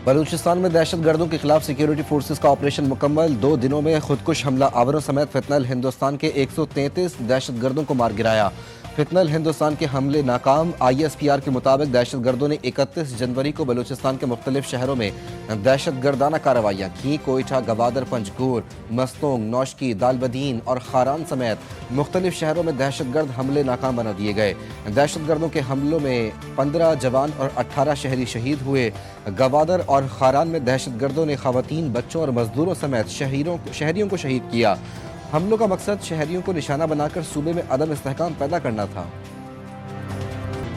بلوچستان میں دہشت گردوں کے خلاف سیکیورٹی فورسز کا آپریشن مکمل، 2 دنوں میں خودکش حملہ آوروں سمیت فتنہ ہندوستان کے 133 دہشت گردوں کو مار گرایا۔ فتنہ ہندوستان کے حملے ناکام، ISPR کے مطابق دہشت گردوں نے 31 جنوری کو بلوچستان کے مختلف شہروں میں دہشت گردانہ کارروائیاں کی۔ کوئٹہ، گوادر، پنجگور، مستونگ، نوشکی، دالبدین اور خاران سمیت مختلف شہروں میں دہشت گرد حملے ناکام بنا دیے گئے۔ دہشت گردوں کے حملوں میں 15 جوان اور 18 شہری شہید ہوئے۔ گوادر اور خاران میں دہشت گردوں نے خواتین، بچوں اور مزدوروں سمیت شہریوں کو شہید کیا۔ حملوں کا مقصد شہریوں کو نشانہ بنا کر صوبے میں عدم استحکام پیدا کرنا تھا۔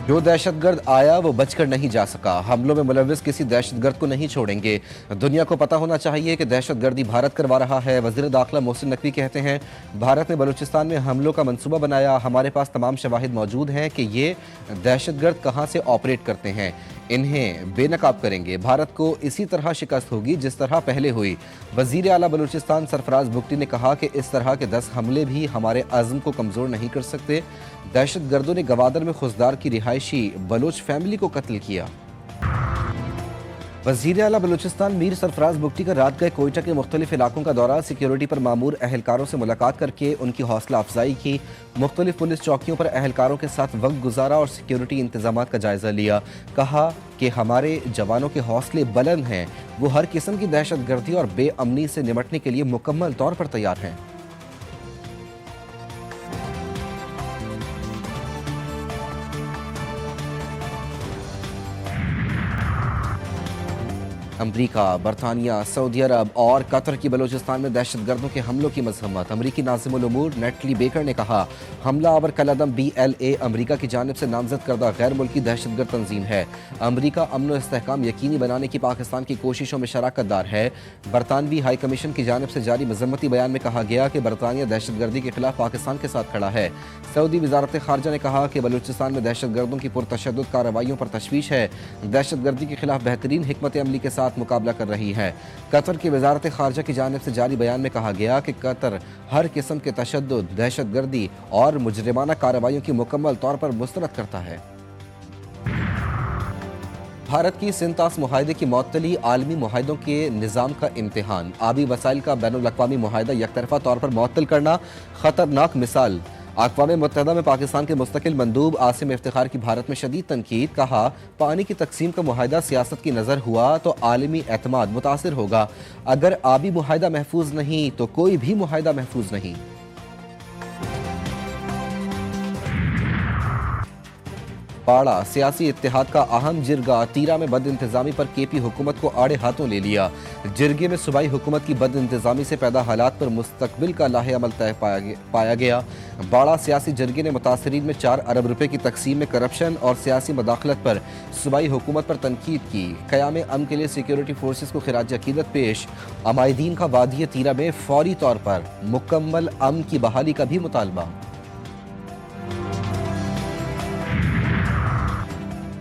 جو دہشت گرد آیا وہ بچ کر نہیں جا سکا، حملوں میں ملوث کسی دہشت گرد کو نہیں چھوڑیں گے۔ دنیا کو پتہ ہونا چاہیے کہ دہشت گردی بھارت کروا رہا ہے۔ وزیر داخلہ محسن نقوی کہتے ہیں، بھارت نے بلوچستان میں حملوں کا منصوبہ بنایا، ہمارے پاس تمام شواہد موجود ہیں کہ یہ دہشت گرد کہاں سے آپریٹ کرتے ہیں، انہیں بے نقاب کریں گے۔ بھارت کو اسی طرح شکست ہوگی جس طرح پہلے ہوئی۔ وزیر اعلیٰ بلوچستان سرفراز بگٹی نے کہا کہ اس طرح کے 10 حملے بھی ہمارے عزم کو کمزور نہیں کر سکتے۔ دہشت گردوں نے گوادر میں خزدار کی رہائشی بلوچ فیملی کو قتل کیا۔ وزیر اعلیٰ بلوچستان میر سرفراز بگٹی کا رات گئے کوئٹہ کے مختلف علاقوں کا دورہ، سیکیورٹی پر مامور اہلکاروں سے ملاقات کر کے ان کی حوصلہ افزائی کی، مختلف پولیس چوکیوں پر اہلکاروں کے ساتھ وقت گزارا اور سیکیورٹی انتظامات کا جائزہ لیا۔ کہا کہ ہمارے جوانوں کے حوصلے بلند ہیں، وہ ہر قسم کی دہشت گردی اور بے امنی سے نمٹنے کے لیے مکمل طور پر تیار ہیں۔ امریکہ، برطانیہ، سعودی عرب اور قطر کی بلوچستان میں دہشت گردوں کے حملوں کی مذمت۔ امریکی ناظم الامور نیٹلی بیکر نے کہا، حملہ آور کالعدم BLA امریکہ کی جانب سے نامزد کردہ غیر ملکی دہشت گرد تنظیم ہے۔ امریکہ امن و استحکام یقینی بنانے کی پاکستان کی کوششوں میں شراکت دار ہے۔ برطانوی ہائی کمیشن کی جانب سے جاری مذمتی بیان میں کہا گیا کہ برطانیہ دہشت گردی کے خلاف پاکستان کے ساتھ کھڑا ہے۔ سعودی وزارت خارجہ نے کہا کہ بلوچستان میں دہشت گردوں کی پرتشدد کارروائیوں پر تشویش ہے، دہشت گردی کے خلاف بہترین حکمت عملی کے ساتھ مقابلہ کر رہی ہے۔ قطر کی وزارت خارجہ کی جانب سے جاری بیان میں کہا گیا کہ قطر ہر قسم کے تشدد، دہشت گردی اور مجرمانہ کارروائیوں کی مکمل طور پر مسترد کرتا ہے۔ بھارت کی سنتاس معاہدے کی معطلی، عالمی معاہدوں کے نظام کا امتحان، آبی وسائل کا بین الاقوامی معاہدہ یک طرفہ طور پر معطل کرنا خطرناک مثال۔ اقوام متحدہ میں پاکستان کے مستقل مندوب عاصم افتخار کی بھارت میں شدید تنقید، کہا پانی کی تقسیم کا معاہدہ سیاست کی نظر ہوا تو عالمی اعتماد متاثر ہوگا، اگر آبی معاہدہ محفوظ نہیں تو کوئی بھی معاہدہ محفوظ نہیں۔ پاڑا، سیاسی اتحاد کا اہم جرگہ، تیرا میں بد انتظامی پر KP حکومت کو آڑے ہاتھوں لے لیا۔ جرگے میں صوبائی حکومت کی بد انتظامی سے پیدا حالات پر مستقبل کا لاہ عمل طے پایا گیا۔ باڑا سیاسی جرگے نے متاثرین میں 4 ارب روپے کی تقسیم میں کرپشن اور سیاسی مداخلت پر صوبائی حکومت پر تنقید کی۔ قیام امن کے لیے سیکیورٹی فورسز کو خراج عقیدت پیش، عمائدین کا وادی تیرا میں فوری طور پر مکمل امن کی بحالی کا بھی مطالبہ۔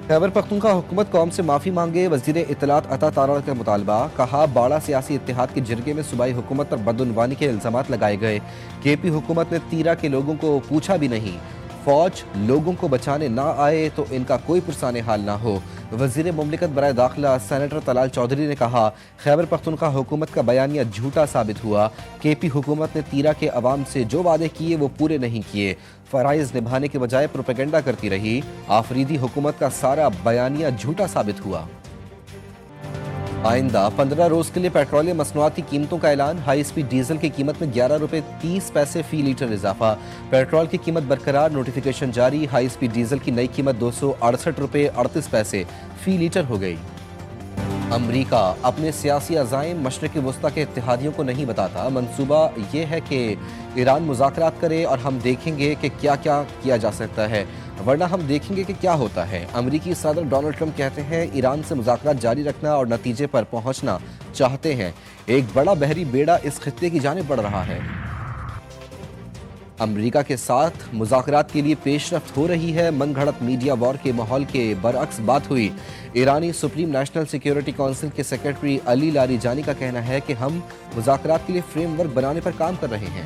خیبر پختونخوا حکومت قوم سے معافی مانگے، وزیر اطلاعات عطا تارڑ کا مطالبہ، کہا باڑا سیاسی اتحاد کے جرگے میں صوبائی حکومت پر بدعنوانی کے الزامات لگائے گئے، KP حکومت نے تیرا کے لوگوں کو پوچھا بھی نہیں، فوج لوگوں کو بچانے نہ آئے تو ان کا کوئی پرسان حال نہ ہو۔ وزیر مملکت برائے داخلہ سینیٹر طلال چودھری نے کہا، خیبر پختونخوا حکومت کا بیانیہ جھوٹا ثابت ہوا، KP حکومت نے تیرا کے عوام سے جو وعدے کیے وہ پورے نہیں کیے، فرائض نبھانے کے بجائے پروپیگنڈا کرتی رہی، آفریدی حکومت کا سارا بیانیہ جھوٹا ثابت ہوا۔ آئندہ 15 روز کے لیے پیٹرولیم مصنوعات کی قیمتوں کا اعلان، ہائی سپیڈ ڈیزل کی قیمت میں 11 روپے 30 پیسے فی لیٹر اضافہ، پیٹرول کی قیمت برقرار، نوٹیفیکیشن جاری، ہائی سپیڈ ڈیزل کی نئی قیمت 268 روپے 38 پیسے فی لیٹر ہو گئی۔ امریکہ اپنے سیاسی عزائم مشرق وسطیٰ کے اتحادیوں کو نہیں بتاتا، منصوبہ یہ ہے کہ ایران مذاکرات کرے اور ہم دیکھیں گے کہ کیا کیا جا سکتا ہے، ورنہ ہم دیکھیں گے کہ کیا ہوتا ہے۔ امریکی صدر ڈونلڈ ٹرمپ کہتے ہیں ایران سے مذاکرات جاری رکھنا اور نتیجے پر پہنچنا چاہتے ہیں، ایک بڑا بحری بیڑا اس خطے کی جانب بڑھ رہا ہے۔ امریکہ کے ساتھ مذاکرات کے لیے پیش رفت ہو رہی ہے، من گھڑت میڈیا وار کے ماحول کے برعکس بات ہوئی۔ ایرانی سپریم نیشنل سیکیورٹی کونسل کے سیکرٹری علی لاریجانی کا کہنا ہے کہ ہم مذاکرات کے لیے فریم ورک بنانے پر کام کر رہے ہیں۔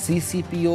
CCPO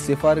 0,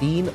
3